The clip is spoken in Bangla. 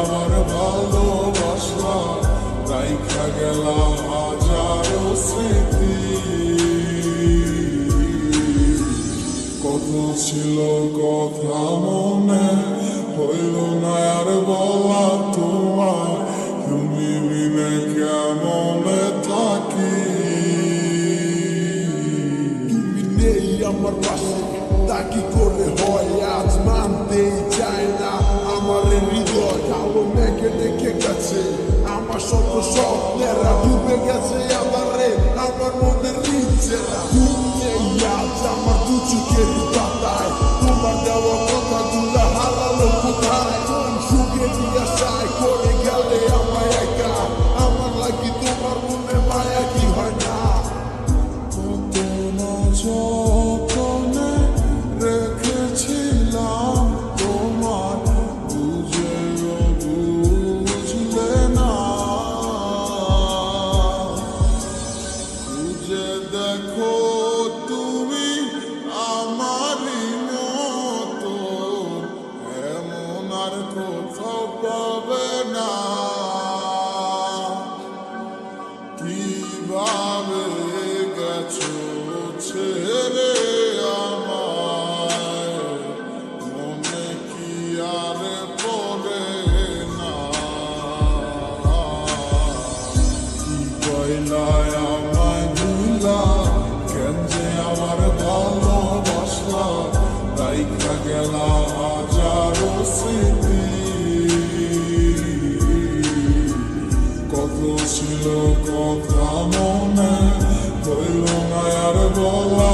আমার ভালোবাসা রাইখা গেলা হাজারো স্মৃতি। কত ছিল কথা মনে হইল না আর বলা তোমার, তুমি বিনে কেমনে থাকি। তুমি নেই আমার পাশে তা কি করে হয় আজ মানতেই চায় না আমার হৃদয়। কালো মেঘে ডেকে গেছে আমার সব স্বপ্নেরা, ডুবে গেছে আবারে আমার মনের নিচেরা। তুমি নেই আজ আমার দু চোখের পাতায়, তোমার দেওয়া কথা গুলা হারালো কোথায়। কোন সুখে দিয়া চায় করে গেলে আমায় একা, আমার লাগি তোমার মনে মায়া কি হয় না। কত না যতনে রেখেছিলাম তোমার, বুঝেও বুঝলে না। বুঝে দেখো তুমি আমারই মতো, এমন আর কোথাও পাবে না। কিভাবে গেছো ছেড়ে আমায়, মনে কি আর পড়ে না। কি কইলায় আমায় ভুলা, কেন যে আমার ভালোবাসা রাইখা গেলা হাজারো স্মৃতি। কত ছিল কথা মনে হইল না আর বলা